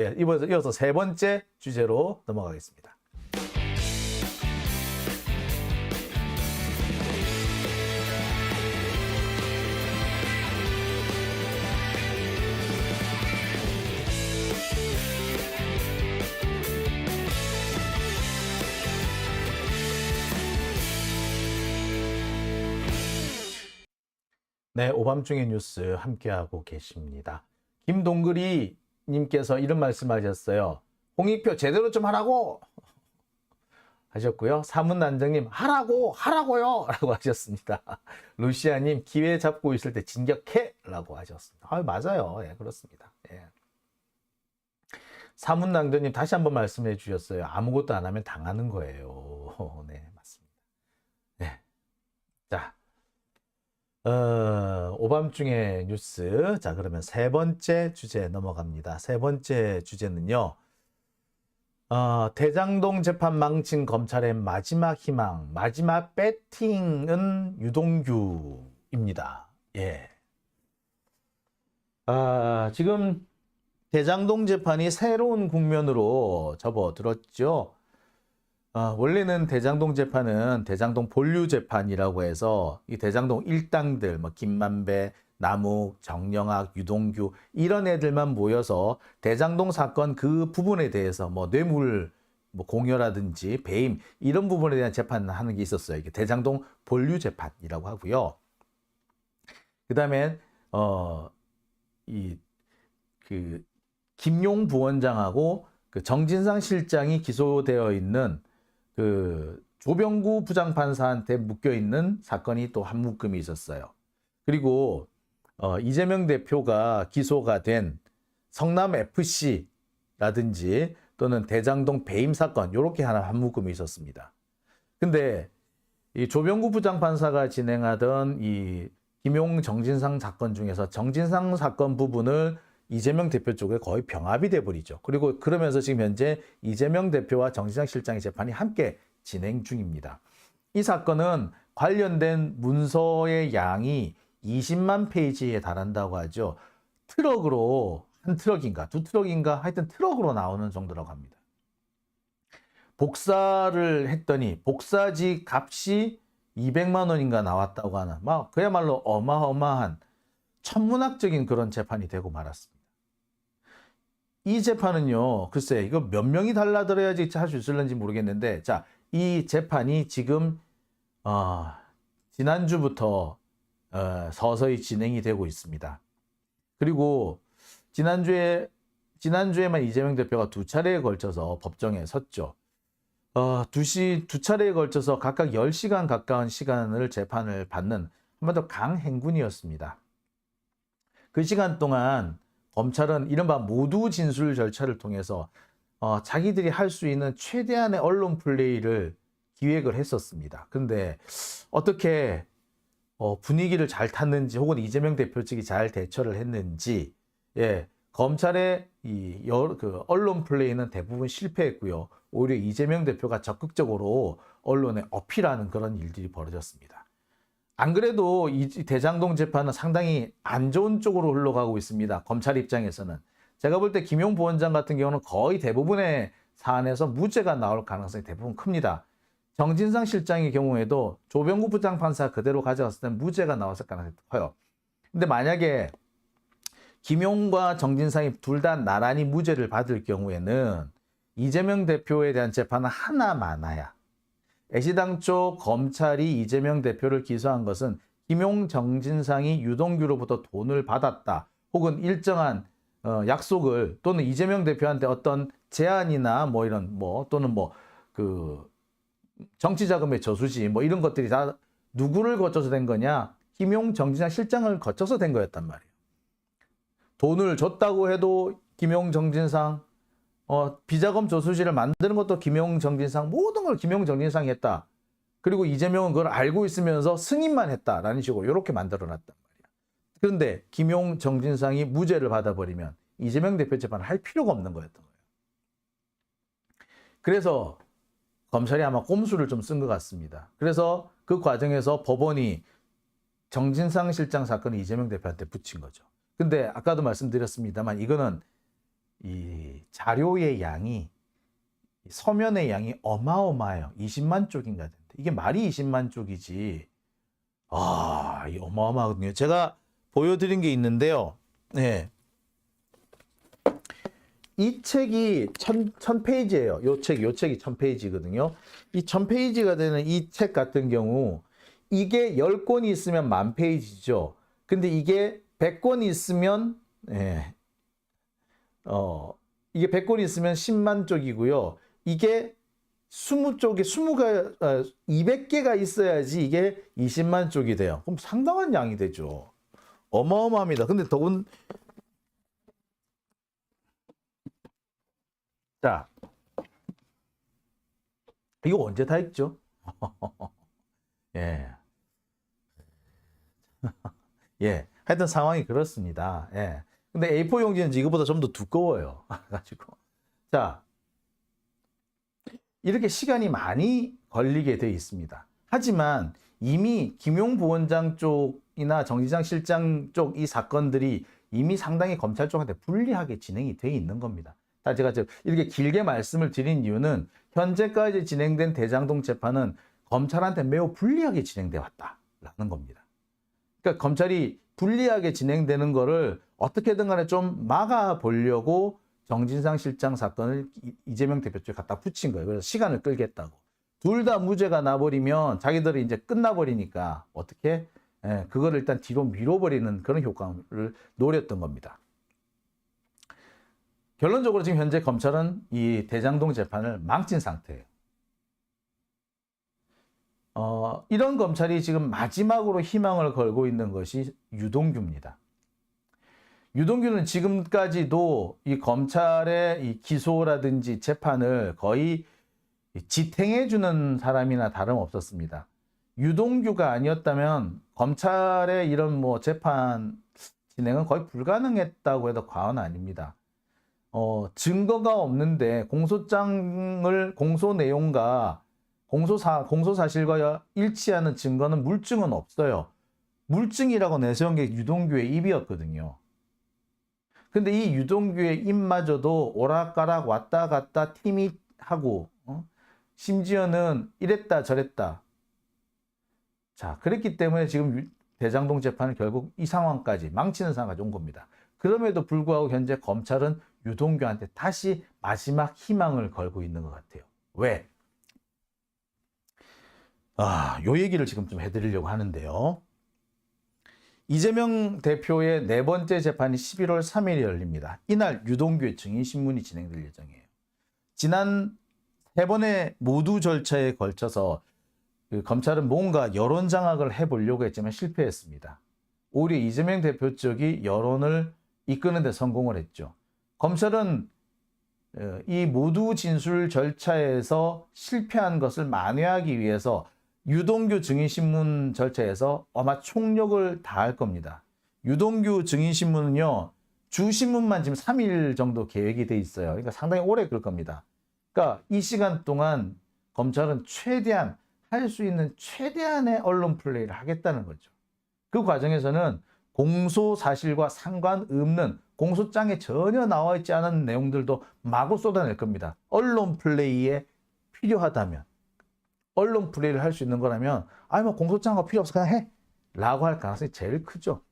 예, 이어서 세 번째 주제로 넘어가겠습니다. 네, 오밤중의 뉴스 함께하고 계십니다. 김동글이 님께서 이런 말씀하셨어요. 홍익표 제대로 좀 하라고 하셨고요. 사문난정님 하라고요 라고 하셨습니다. 루시아님 기회 잡고 있을 때 진격해 라고 하셨습니다. 맞아요. 예, 그렇습니다. 예. 사문난정님 다시 한번 말씀해 주셨어요. 아무것도 안 하면 당하는 거예요. 네, 맞습니다. 네. 자, 오밤중의 뉴스. 자, 그러면 세 번째 주제 넘어갑니다. 세 번째 주제는요. 대장동 재판 망친 검찰의 마지막 희망, 마지막 배팅은 유동규입니다. 예. 지금 대장동 재판이 새로운 국면으로 접어들었죠. 원래는 대장동 재판은 대장동 본류 재판이라고 해서 이 대장동 일당들, 뭐 김만배, 남욱, 정영학, 유동규 이런 애들만 모여서 대장동 사건 그 부분에 대해서 뭐 뇌물 뭐 공여라든지 배임 이런 부분에 대한 재판을 하는 게 있었어요. 이게 대장동 본류 재판이라고 하고요. 그다음에 그 김용 부원장하고 그 정진상 실장이 기소되어 있는 그 조병구 부장판사한테 묶여 있는 사건이 또 한 묶음이 있었어요. 그리고 이재명 대표가 기소가 된 성남 FC라든지 또는 대장동 배임 사건 이렇게 하나 한 묶음이 있었습니다. 근데 이 조병구 부장판사가 진행하던 이 김용 정진상 사건 중에서 정진상 사건 부분을 이재명 대표 쪽에 거의 병합이 돼버리죠. 그리고 그러면서 지금 현재 이재명 대표와 정진상 실장의 재판이 함께 진행 중입니다. 이 사건은 관련된 문서의 양이 20만 페이지에 달한다고 하죠. 트럭으로 한 트럭인가 두 트럭인가 하여튼 트럭으로 나오는 정도라고 합니다. 복사를 했더니 복사지 값이 200만 원인가 나왔다고 하는 막 그야말로 어마어마한 천문학적인 그런 재판이 되고 말았습니다. 이 재판은요, 글쎄 이거 몇 명이 달라들어야지 할 수 있을는지 모르겠는데, 자, 이 재판이 지금 지난주부터 서서히 진행이 되고 있습니다. 그리고 지난주에만 이재명 대표가 두 차례에 걸쳐서 법정에 섰죠. 두 차례에 걸쳐서 각각 10시간 가까운 시간을 재판을 받는 한마디로 강행군이었습니다. 그 시간 동안 검찰은 이른바 모두 진술 절차를 통해서 자기들이 할 수 있는 최대한의 언론 플레이를 기획을 했었습니다. 그런데 어떻게 분위기를 잘 탔는지 혹은 이재명 대표 측이 잘 대처를 했는지, 예, 검찰의 그 언론 플레이는 대부분 실패했고요. 오히려 이재명 대표가 적극적으로 언론에 어필하는 그런 일들이 벌어졌습니다. 안 그래도 이 대장동 재판은 상당히 안 좋은 쪽으로 흘러가고 있습니다. 검찰 입장에서는. 제가 볼 때 김용 부원장 같은 경우는 거의 대부분의 사안에서 무죄가 나올 가능성이 대부분 큽니다. 정진상 실장의 경우에도 조병구 부장판사 그대로 가져갔을 때는 무죄가 나왔을 가능성이 커요. 근데 만약에 김용과 정진상이 둘 다 나란히 무죄를 받을 경우에는 이재명 대표에 대한 재판은 하나 많아야. 애시당초 검찰이 이재명 대표를 기소한 것은 김용, 정진상이 유동규로부터 돈을 받았다. 혹은 일정한 약속을 또는 이재명 대표한테 어떤 제안이나 뭐 이런 또는 그 정치자금의 저수지 이런 것들이 다 누구를 거쳐서 된 거냐? 김용, 정진상 실장을 거쳐서 된 거였단 말이에요. 돈을 줬다고 해도 김용, 정진상, 비자금 저수지를 만드는 것도 김용, 정진상, 모든 걸 김용, 정진상이 했다. 그리고 이재명은 그걸 알고 있으면서 승인만 했다라는 식으로 이렇게 만들어놨단 말이야. 그런데 김용, 정진상이 무죄를 받아버리면 이재명 대표 재판을 할 필요가 없는 거였던 거예요. 그래서 검찰이 아마 꼼수를 좀 쓴 것 같습니다. 그래서 그 과정에서 법원이 정진상 실장 사건을 이재명 대표한테 붙인 거죠. 근데 아까도 말씀드렸습니다만 이거는 이 자료의 양이 서면의 양이 어마어마해요. 20만 쪽인가 된다. 이게 말이 20만 쪽이지. 이 어마어마하거든요. 제가 보여드린 게 있는데요. 네. 이 책이 1000페이지예요. 요 책이 1000페이지거든요. 이 1000페이지가 되는 이 책 같은 경우 이게 10권이 있으면 1000페이지죠. 근데 이게 100권이 있으면 이게 100권이 있으면 10만 쪽이고요. 이게 20쪽에 200개가 있어야지 이게 20만 쪽이 돼요. 그럼 상당한 양이 되죠. 어마어마합니다. 근데 더군 자, 이거 언제 다 읽죠? 예. 예. 하여튼 상황이 그렇습니다. 예. 근데 A4 용지는 이거보다 좀 더 두꺼워요. 가지고. 자, 이렇게 시간이 많이 걸리게 돼 있습니다. 하지만 이미 김용 부원장 쪽이나 정진상 실장 쪽 이 사건들이 이미 상당히 검찰 쪽한테 불리하게 진행이 돼 있는 겁니다. 제가 이렇게 길게 말씀을 드린 이유는 현재까지 진행된 대장동 재판은 검찰한테 매우 불리하게 진행돼 왔다라는 겁니다. 그러니까 검찰이 불리하게 진행되는 거를 어떻게든 간에 좀 막아보려고 정진상 실장 사건을 이재명 대표 쪽에 갖다 붙인 거예요. 그래서 시간을 끌겠다고. 둘 다 무죄가 나버리면 자기들이 이제 끝나버리니까 어떻게 그거를 일단 뒤로 밀어버리는 그런 효과를 노렸던 겁니다. 결론적으로 지금 현재 검찰은 이 대장동 재판을 망친 상태예요. 이런 검찰이 지금 마지막으로 희망을 걸고 있는 것이 유동규입니다. 유동규는 지금까지도 이 검찰의 이 기소라든지 재판을 거의 지탱해주는 사람이나 다름없었습니다. 유동규가 아니었다면 검찰의 이런 뭐 재판 진행은 거의 불가능했다고 해도 과언 아닙니다. 증거가 없는데 공소장을 공소 내용과 공소 사실과 일치하는 증거는 물증은 없어요. 물증이라고 내세운 게 유동규의 입이었거든요. 근데 이 유동규의 입마저도 오락가락 왔다 갔다 팀이 하고 심지어는 이랬다 저랬다. 자, 그랬기 때문에 지금 대장동 재판은 결국 이 상황까지 망치는 상황까지 온 겁니다. 그럼에도 불구하고 현재 검찰은 유동규한테 다시 마지막 희망을 걸고 있는 것 같아요. 왜? 요 얘기를 지금 좀 해드리려고 하는데요. 이재명 대표의 네 번째 재판이 11월 3일에 열립니다. 이날 유동규의 증인신문이 진행될 예정이에요. 지난 세 번의 모두 절차에 걸쳐서 검찰은 뭔가 여론 장악을 해보려고 했지만 실패했습니다. 오히려 이재명 대표 쪽이 여론을 이끄는 데 성공을 했죠. 검찰은 이 모두 진술 절차에서 실패한 것을 만회하기 위해서 유동규 증인신문 절차에서 아마 총력을 다할 겁니다. 유동규 증인신문은요, 주신문만 지금 3일 정도 계획이 돼 있어요. 그러니까 상당히 오래 끌 겁니다. 그러니까 이 시간 동안 검찰은 최대한 할 수 있는 최대한의 언론 플레이를 하겠다는 거죠. 그 과정에서는 공소 사실과 상관없는 공소장에 전혀 나와 있지 않은 내용들도 마구 쏟아낼 겁니다. 언론 플레이에 필요하다면, 언론 플레이를 할 수 있는 거라면 뭐 공소장과 필요 없어 그냥 해 라고 할 가능성이 제일 크죠.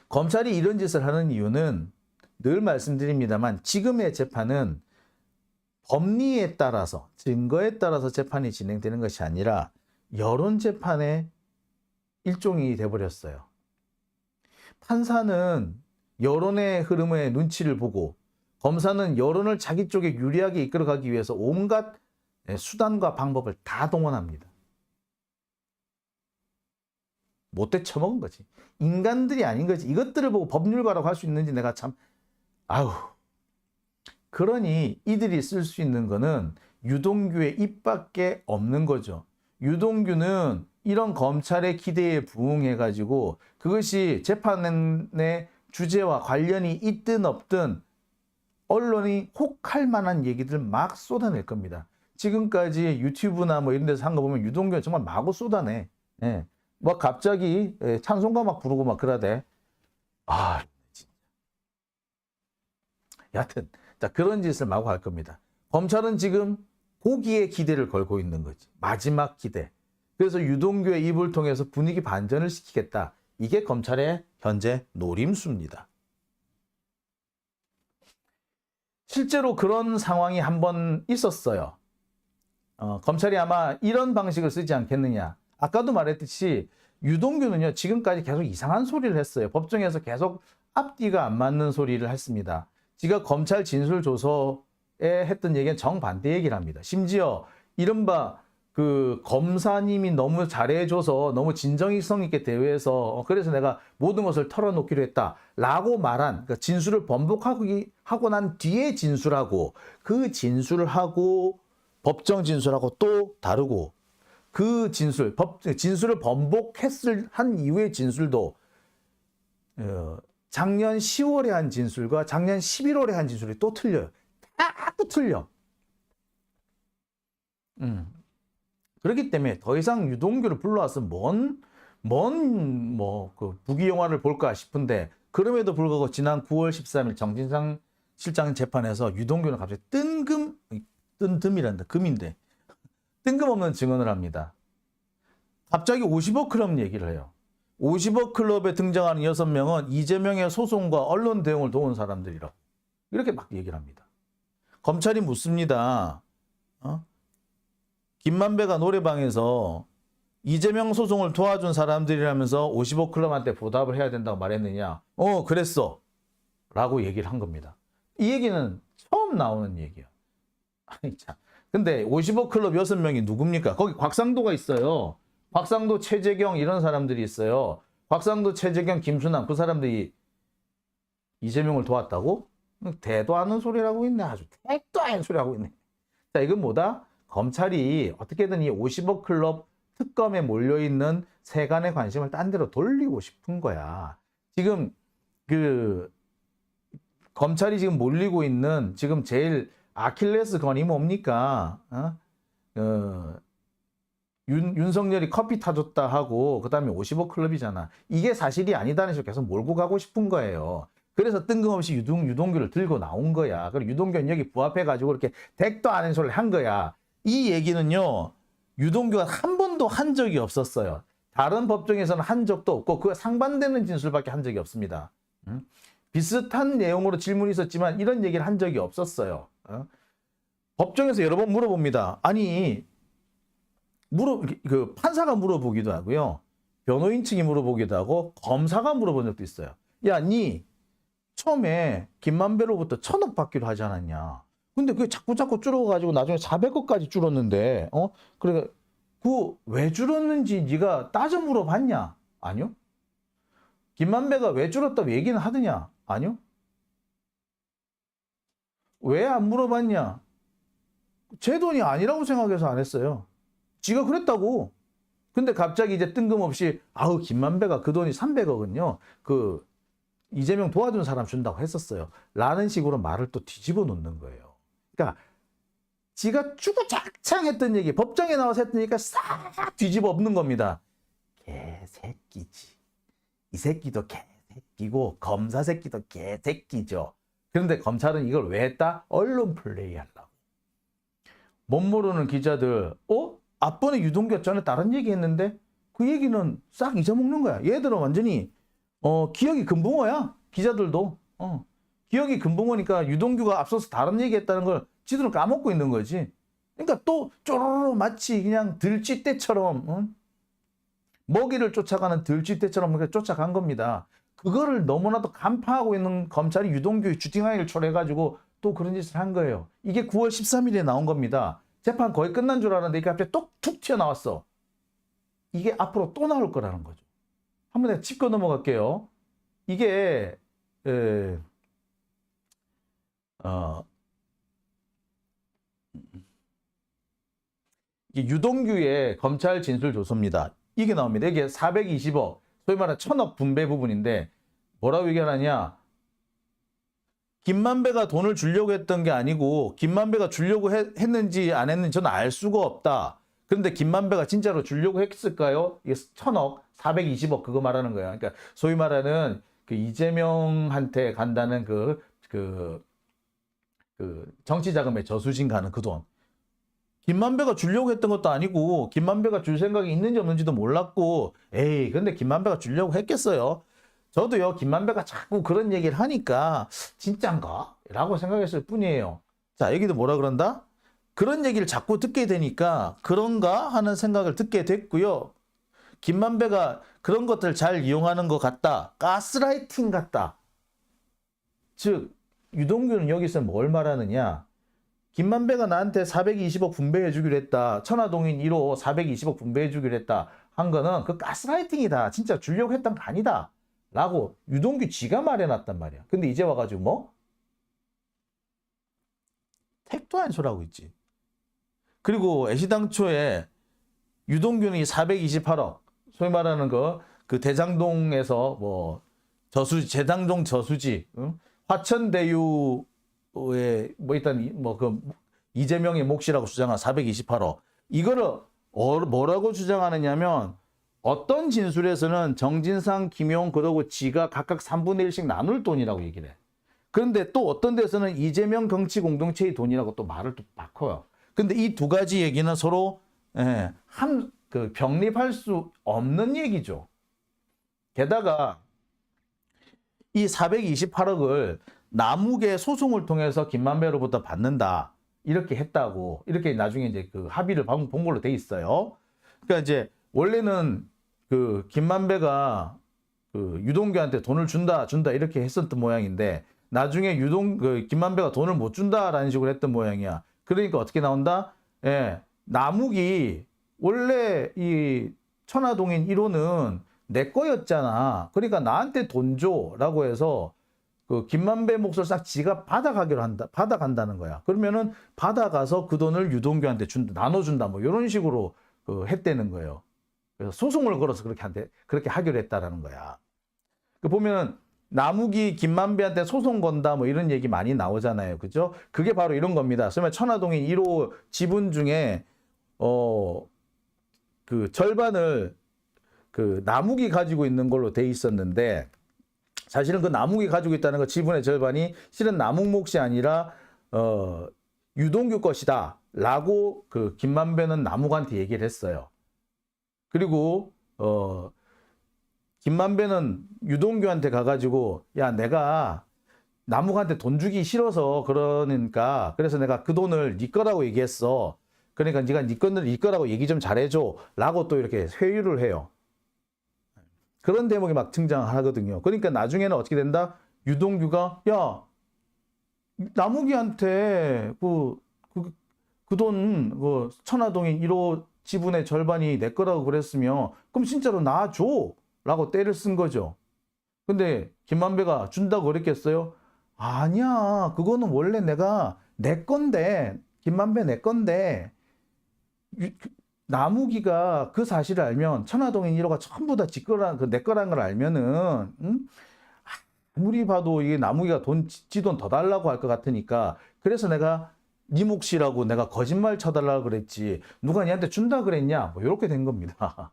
검찰이 이런 짓을 하는 이유는 늘 말씀드립니다만 지금의 재판은 법리에 따라서 증거에 따라서 재판이 진행되는 것이 아니라 여론 재판의 일종이 돼버렸어요. 판사는 여론의 흐름의 눈치를 보고 검사는 여론을 자기 쪽에 유리하게 이끌어가기 위해서 온갖 수단과 방법을 다 동원합니다. 못돼 처먹은 거지. 인간들이 아닌 거지. 이것들을 보고 법률가라고 할 수 있는지 내가 참 그러니 이들이 쓸 수 있는 거는 유동규의 입밖에 없는 거죠. 유동규는 이런 검찰의 기대에 부응해가지고 그것이 재판의 주제와 관련이 있든 없든 언론이 혹할 만한 얘기들 막 쏟아낼 겁니다. 지금까지 유튜브나 뭐 이런 데서 한 거 보면 유동규는 정말 마구 쏟아내. 뭐 갑자기 찬송가 막 부르고 막 그러대. 진짜. 여하튼 자, 그런 짓을 마구 할 겁니다. 검찰은 지금 거기에 기대를 걸고 있는 거지. 마지막 기대. 그래서 유동규의 입을 통해서 분위기 반전을 시키겠다. 이게 검찰의 현재 노림수입니다. 실제로 그런 상황이 한 번 있었어요. 검찰이 아마 이런 방식을 쓰지 않겠느냐. 아까도 말했듯이 유동규는요, 지금까지 계속 이상한 소리를 했어요. 법정에서 계속 앞뒤가 안 맞는 소리를 했습니다. 지가 검찰 진술조서에 했던 얘기는 정반대 얘기를 합니다. 심지어 이른바 그 검사님이 너무 잘해줘서 너무 진정성 있게 대우해서 그래서 내가 모든 것을 털어놓기로 했다라고 말한, 그러니까 진술을 번복하고 난 뒤에 진술하고 그 진술을 하고 법정 진술하고 또 다르고, 그 진술을 한 이후의 진술도 작년 10월에 한 진술과 작년 11월에 한 진술이 또 틀려요. 다 또 틀려. 그렇기 때문에 더 이상 유동규를 불러와서 그 부귀 영화를 볼까 싶은데, 그럼에도 불구하고 지난 9월 13일 정진상 실장 재판에서 유동규는 갑자기 금인데 뜬금없는 증언을 합니다. 갑자기 50억 클럽 얘기를 해요. 50억 클럽에 등장하는 6명은 이재명의 소송과 언론 대응을 도운 사람들이라고 이렇게 막 얘기를 합니다. 검찰이 묻습니다. 김만배가 노래방에서 이재명 소송을 도와준 사람들이라면서 50억 클럽한테 보답을 해야 된다고 말했느냐? 그랬어. 라고 얘기를 한 겁니다. 이 얘기는 처음 나오는 얘기야. 아니 참. 근데 50억 클럽 6명이 누굽니까? 거기 곽상도가 있어요. 곽상도, 최재경 이런 사람들이 있어요. 곽상도, 최재경, 김수남 그 사람들이 이재명을 도왔다고? 대도 않은 소리를 하고 있네. 아주 택도 않은 소리 하고 있네. 자, 이건 뭐다? 검찰이 어떻게든 이 50억 클럽 특검에 몰려있는 세간의 관심을 딴 데로 돌리고 싶은 거야. 지금 검찰이 지금 몰리고 있는 지금 제일 아킬레스건이 뭡니까? 윤석열이 커피 타줬다 하고 그다음에 50억 클럽이잖아. 이게 사실이 아니다는 식으로 계속 몰고 가고 싶은 거예요. 그래서 뜬금없이 유동규를 들고 나온 거야. 그리고 유동규는 여기 부합해가지고 이렇게 택도 아닌 소리를 한 거야. 이 얘기는요, 유동규가 한 번도 한 적이 없었어요. 다른 법정에서는 한 적도 없고 그 상반되는 진술밖에 한 적이 없습니다. 비슷한 내용으로 질문이 있었지만 이런 얘기를 한 적이 없었어요. 법정에서 여러 번 물어봅니다. 아니, 판사가 물어보기도 하고요. 변호인 측이 물어보기도 하고 검사가 물어본 적도 있어요. 야, 니 처음에 김만배로부터 1,000억 받기로 하지 않았냐? 근데 그게 자꾸 줄어가지고 나중에 400억까지 줄었는데, 그래, 왜 줄었는지 네가 따져 물어봤냐? 아니요. 김만배가 왜 줄었다고 얘기는 하더냐? 아니요. 왜 안 물어봤냐? 제 돈이 아니라고 생각해서 안 했어요. 지가 그랬다고. 근데 갑자기 이제 뜬금없이 김만배가 그 돈이 300억은요. 이재명 도와준 사람 준다고 했었어요. 라는 식으로 말을 또 뒤집어 놓는 거예요. 그러니까 지가 주구장창 했던 얘기, 법정에 나와서 했던 얘기가 싹 뒤집어 엎는 겁니다. 개새끼지. 이 새끼도 개새끼고 검사 새끼도 개새끼죠. 그런데 검찰은 이걸 왜 했다? 언론 플레이 하려고. 못 모르는 기자들, 앞번에 유동규 전에 다른 얘기 했는데 그 얘기는 싹 잊어먹는 거야. 얘들은 완전히 기억이 금붕어야. 기자들도. 기억이 금붕어니까 유동규가 앞서서 다른 얘기 했다는 걸 지들은 까먹고 있는 거지. 그러니까 또 쪼르르 마치 그냥 들쥐떼처럼 먹이를 쫓아가는 들쥐떼처럼 그렇게 쫓아간 겁니다. 그거를 너무나도 간파하고 있는 검찰이 유동규의 주팅하이를 초래해가지고 또 그런 짓을 한 거예요. 이게 9월 13일에 나온 겁니다. 재판 거의 끝난 줄 알았는데 이게 갑자기 뚝 튀어나왔어. 이게 앞으로 또 나올 거라는 거죠. 한번 내가 짚고 넘어갈게요. 이게 이게 유동규의 검찰 진술 조서입니다. 이게 나옵니다. 이게 420억, 소위 말하는 1,000억 분배 부분인데 뭐라고 얘기하느냐? 김만배가 돈을 주려고 했던 게 아니고 김만배가 주려고 했는지 안 했는지 저는 알 수가 없다. 그런데 김만배가 진짜로 주려고 했을까요? 이게 1,000억, 420억 그거 말하는 거야. 그러니까 소위 말하는 그 이재명한테 간다는 그 그 정치자금의 저수진 가는 그 돈. 김만배가 주려고 했던 것도 아니고 김만배가 줄 생각이 있는지 없는지도 몰랐고 에이 근데 김만배가 주려고 했겠어요. 저도요 김만배가 자꾸 그런 얘기를 하니까 진짠가? 라고 생각했을 뿐이에요. 자 여기도 뭐라 그런다? 그런 얘기를 자꾸 듣게 되니까 그런가 하는 생각을 듣게 됐고요. 김만배가 그런 것들 잘 이용하는 것 같다. 가스라이팅 같다. 즉 유동규는 여기서 뭘 말하느냐. 김만배가 나한테 420억 분배해 주기로 했다. 천화동인 1호 420억 분배해 주기로 했다. 한 거는 그 가스라이팅이다. 진짜 주려고 했던 거 아니다. 라고 유동규 지가 말해놨단 말이야. 근데 이제 와가지고 뭐? 택도 안 소리하고 있지. 그리고 애시당초에 유동규는 이 428억 소위 말하는 그 대장동에서 뭐 대장동 저수지 응? 화천대유에 뭐 일단 뭐 그 이재명의 몫이라고 주장한 428억 이거를 뭐라고 주장하느냐면 어떤 진술에서는 정진상, 김용 그러고 지가 각각 3분의 1씩 나눌 돈이라고 얘기를 해. 그런데 또 어떤 데서는 이재명 정치 공동체의 돈이라고 또 말을 또 바꿔요. 근데 이 두 가지 얘기는 서로 병립할 수 없는 얘기죠. 게다가 이 428억을 남욱의 소송을 통해서 김만배로부터 받는다. 이렇게 했다고. 이렇게 나중에 이제 그 합의를 본 걸로 돼 있어요. 그러니까 이제 원래는 그 김만배가 그 유동규한테 돈을 준다 이렇게 했었던 모양인데 나중에 김만배가 돈을 못 준다라는 식으로 했던 모양이야. 그러니까 어떻게 나온다? 예. 남욱이 원래 이 천화동인 1호는 내 거였잖아. 그러니까 나한테 돈 줘라고 해서 그 김만배 몫을 싹 지가 받아간다는 거야. 그러면은 받아가서 그 돈을 유동규한테 나눠준다. 뭐 이런 식으로 했다는 거예요. 그래서 소송을 걸어서 그렇게 하기로 했다라는 거야. 그 보면은 남욱이 김만배한테 소송 건다 뭐 이런 얘기 많이 나오잖아요. 그죠? 그게 바로 이런 겁니다. 그러면 천화동인 1호 지분 중에 그 절반을 그 남욱이 가지고 있는 걸로 돼 있었는데 사실은 그 남욱이 가지고 있다는 거 지분의 절반이 실은 남욱 몫이 아니라 유동규 것이다 라고 그 김만배는 남욱한테 얘기를 했어요. 그리고 김만배는 유동규한테 가가지고 야 내가 남욱한테 돈 주기 싫어서 그러니까 그래서 내가 그 돈을 네 거라고 얘기했어. 그러니까 네가 네 거라고 얘기 좀 잘해줘 라고 또 이렇게 회유를 해요. 그런 대목이 막 등장하거든요. 그러니까 나중에는 어떻게 된다? 유동규가 야 남욱이한테 그 돈 천화동인 1호 지분의 절반이 내 거라고 그랬으면 그럼 진짜로 놔줘 라고 때를 쓴 거죠. 근데 김만배가 준다고 그랬겠어요? 아니야 그거는 원래 내 건데 김만배 내 건데 남욱이가 그 사실을 알면 천화동인 1호가 전부 다 내 거란 걸 알면은 아무리 봐도 이게 남욱이가 지 돈 더 달라고 할 것 같으니까 그래서 내가 네 몫이라고 내가 거짓말 쳐달라고 그랬지 누가 니한테 준다 그랬냐 뭐 이렇게 된 겁니다.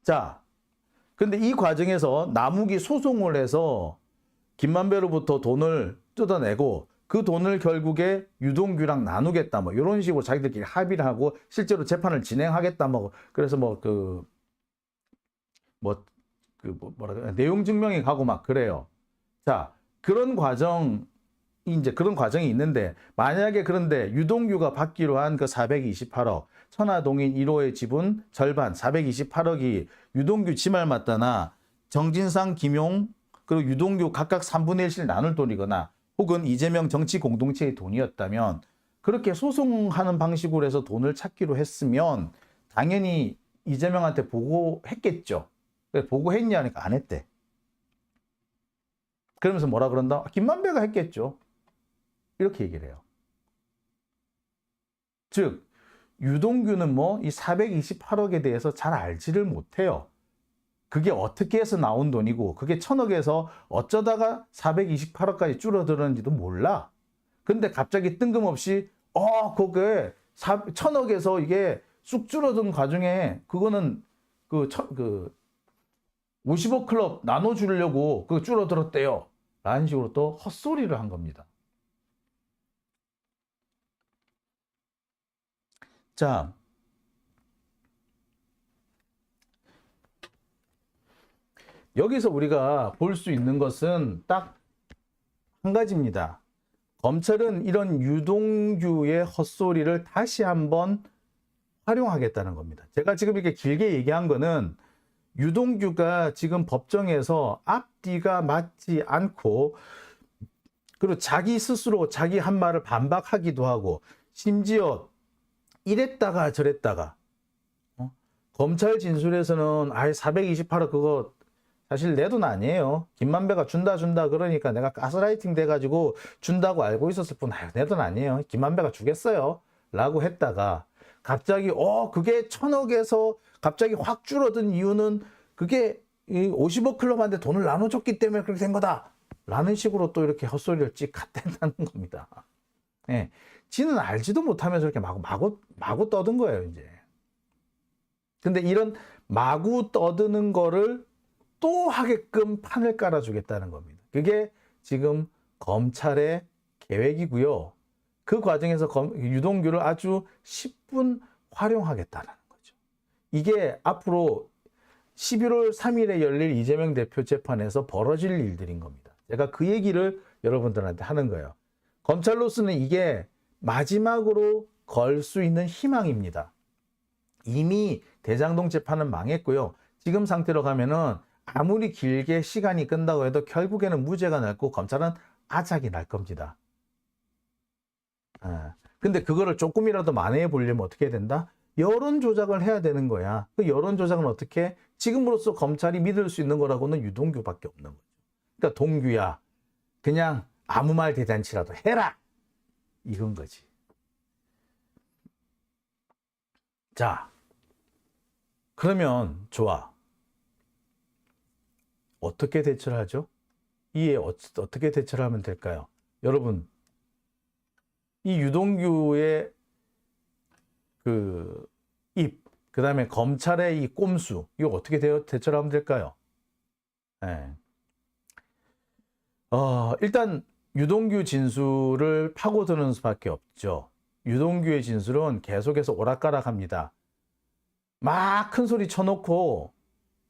자, 근데 이 과정에서 남욱이 소송을 해서 김만배로부터 돈을 뜯어내고 그 돈을 결국에 유동규랑 나누겠다 뭐 이런 식으로 자기들끼리 합의를 하고 실제로 재판을 진행하겠다 뭐 그래서 내용 증명이 가고 막 그래요. 자, 그런 과정이 있는데 만약에 그런데 유동규가 받기로 한 그 428억 천화동인 1호의 지분 절반 428억이 유동규 지말 맞다나 정진상, 김용 그리고 유동규 각각 3분의 1씩 나눌 돈이거나 혹은 이재명 정치 공동체의 돈이었다면 그렇게 소송하는 방식으로 해서 돈을 찾기로 했으면 당연히 이재명한테 보고했겠죠. 보고했냐니까 안 했대. 그러면서 뭐라 그런다? 김만배가 했겠죠. 이렇게 얘기를 해요. 즉 유동규는 이 428억에 대해서 잘 알지를 못해요. 그게 어떻게 해서 나온 돈이고 그게 1000억에서 어쩌다가 428억까지 줄어들었는지도 몰라. 근데 갑자기 뜬금없이 그게 1000억에서 이게 쑥 줄어든 과정에 그거는 50억 클럽 나눠주려고 그거 줄어들었대요. 라는 식으로 또 헛소리를 한 겁니다. 자, 여기서 우리가 볼 수 있는 것은 딱 한 가지입니다. 검찰은 이런 유동규의 헛소리를 다시 한번 활용하겠다는 겁니다. 제가 지금 이렇게 길게 얘기한 거는 유동규가 지금 법정에서 앞뒤가 맞지 않고, 그리고 자기 스스로 자기 한 말을 반박하기도 하고, 심지어 이랬다가 저랬다가, 검찰 진술에서는 428억 그거 사실 내 돈 아니에요. 김만배가 준다 그러니까 내가 가스라이팅 돼가지고 준다고 알고 있었을 뿐, 내 돈 아니에요. 김만배가 주겠어요 라고 했다가 갑자기 그게 1000억에서 갑자기 확 줄어든 이유는 그게 50억 클럽한테 돈을 나눠줬기 때문에 그렇게 된 거다 라는 식으로 또 이렇게 헛소리를 찍 갖댄다는 겁니다. 예, 지는 알지도 못하면서 이렇게 마구 떠든 거예요 이제. 근데 이런 마구 떠드는 거를 또 하게끔 판을 깔아주겠다는 겁니다. 그게 지금 검찰의 계획이고요. 그 과정에서 유동규를 아주 10분 활용하겠다는 거죠. 이게 앞으로 11월 3일에 열릴 이재명 대표 재판에서 벌어질 일들인 겁니다. 제가 그 얘기를 여러분들한테 하는 거예요. 검찰로서는 이게 마지막으로 걸 수 있는 희망입니다. 이미 대장동 재판은 망했고요. 지금 상태로 가면은 아무리 길게 시간이 끈다고 해도 결국에는 무죄가 났고 검찰은 아작이 날 겁니다. 근데 그거를 조금이라도 만회해 보려면 어떻게 해야 된다? 여론 조작을 해야 되는 거야. 그 여론 조작은 어떻게? 지금으로서 검찰이 믿을 수 있는 거라고는 유동규밖에 없는 거죠. 그러니까 동규야, 그냥 아무 말 대잔치라도 해라! 이건 거지. 자, 그러면 좋아. 어떻게 대처를 하죠? 이에 어떻게 대처를 하면 될까요? 여러분, 이 유동규의 그 다음에 검찰의 이 꼼수, 이거 어떻게 대처를 하면 될까요? 네. 일단 유동규 진술을 파고드는 수밖에 없죠. 유동규의 진술은 계속해서 오락가락합니다. 막 큰 소리 쳐놓고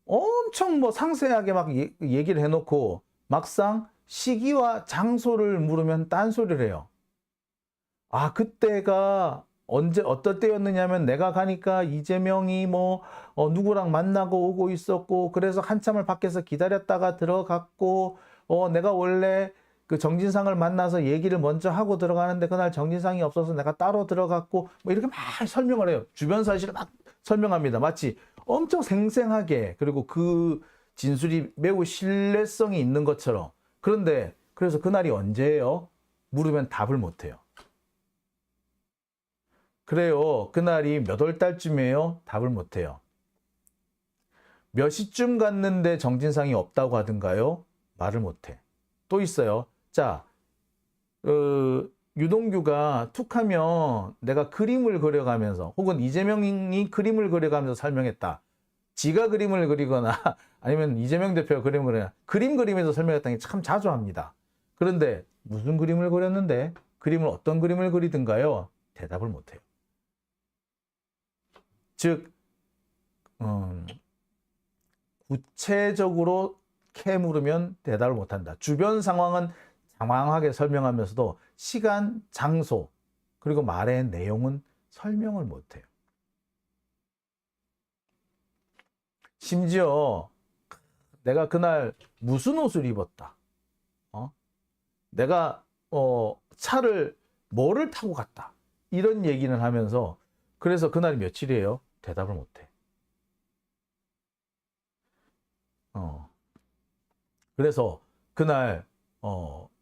엄청 뭐 상세하게 막 얘기를 해놓고 막상 시기와 장소를 물으면 딴소리를 해요. 그때가 어떨 때였느냐면 내가 가니까 이재명이 누구랑 만나고 오고 있었고, 그래서 한참을 밖에서 기다렸다가 들어갔고, 내가 원래 그 정진상을 만나서 얘기를 먼저 하고 들어가는데 그날 정진상이 없어서 내가 따로 들어갔고, 이렇게 막 설명을 해요. 주변 사실을 막 설명합니다. 마치 엄청 생생하게, 그리고 그 진술이 매우 신뢰성이 있는 것처럼. 그런데 그래서 그날이 언제예요? 물으면 답을 못해요. 그래요. 그날이 몇 월 달쯤이에요? 답을 못해요. 몇 시쯤 갔는데 정진상이 없다고 하던가요? 말을 못해. 또 있어요. 자, 유동규가 툭하면 내가 그림을 그려가면서, 혹은 이재명이 그림을 그려가면서 설명했다. 지가 그림을 그리거나 아니면 이재명 대표가 그림을 그리거나 그림 그리면서 설명했다는 게 참 자주 합니다. 그런데 무슨 그림을 그렸는데, 그림을 어떤 그림을 그리든가요? 대답을 못해요. 즉 구체적으로 물으면 대답을 못한다. 주변 상황은 장황하게 설명하면서도 시간, 장소, 그리고 말의 내용은 설명을 못해요. 심지어 내가 그날 무슨 옷을 입었다, 내가 차를 뭐를 타고 갔다, 이런 얘기는 하면서, 그래서 그날이 며칠이에요? 대답을 못해. 그래서 그날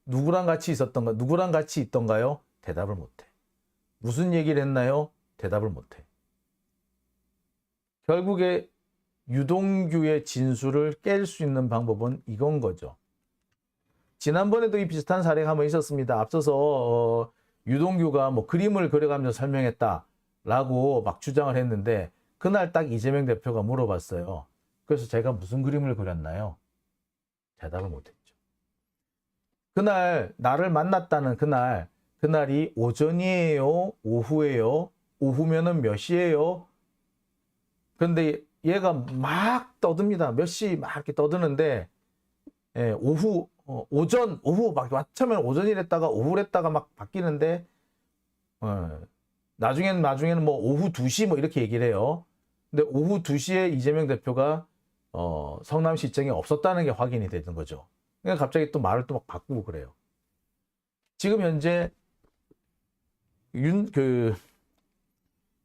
누구랑 같이 있던가요? 대답을 못해. 무슨 얘기를 했나요? 대답을 못해. 결국에 유동규의 진술을 깰 수 있는 방법은 이건 거죠. 지난번에도 이 비슷한 사례가 한번 있었습니다. 앞서서 유동규가 그림을 그려가면서 설명했다라고 막 주장을 했는데, 그날 딱 이재명 대표가 물어봤어요. 그래서 제가 무슨 그림을 그렸나요? 대답을 못했죠. 그날 나를 만났다는 그날이 오전이에요? 오후에요? 오후면은 몇 시예요? 그런데 얘가 막 떠듭니다. 몇 시 막 이렇게 떠드는데 예, 오후, 오전, 오후 막 처음엔 오전이랬다가 오후랬다가 막 바뀌는데 나중에는 뭐 오후 2시 뭐 이렇게 얘기를 해요. 근데 오후 2시에 이재명 대표가 성남시청에 없었다는 게 확인이 되는 거죠. 그러니까 갑자기 또 말을 또 막 바꾸고 그래요. 지금 현재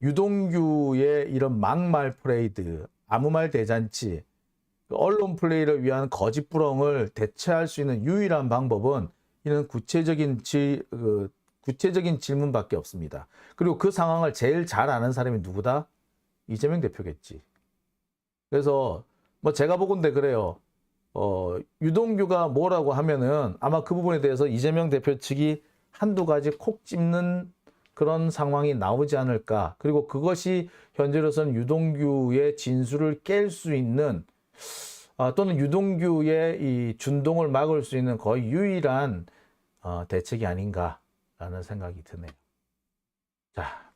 유동규의 이런 막말 프레이드, 아무 말 대잔치, 언론 플레이를 위한 거짓 부렁을 대체할 수 있는 유일한 방법은 이는 구체적인 질문밖에 없습니다. 그리고 그 상황을 제일 잘 아는 사람이 누구다? 이재명 대표겠지. 그래서 뭐 제가 보건대 그래요. 유동규가 뭐라고 하면은 아마 그 부분에 대해서 이재명 대표 측이 한두 가지 콕 집는 그런 상황이 나오지 않을까. 그리고 그것이 현재로서는 유동규의 진술을 깰 수 있는 또는 유동규의 이 준동을 막을 수 있는 거의 유일한 대책이 아닌가라는 생각이 드네요. 자,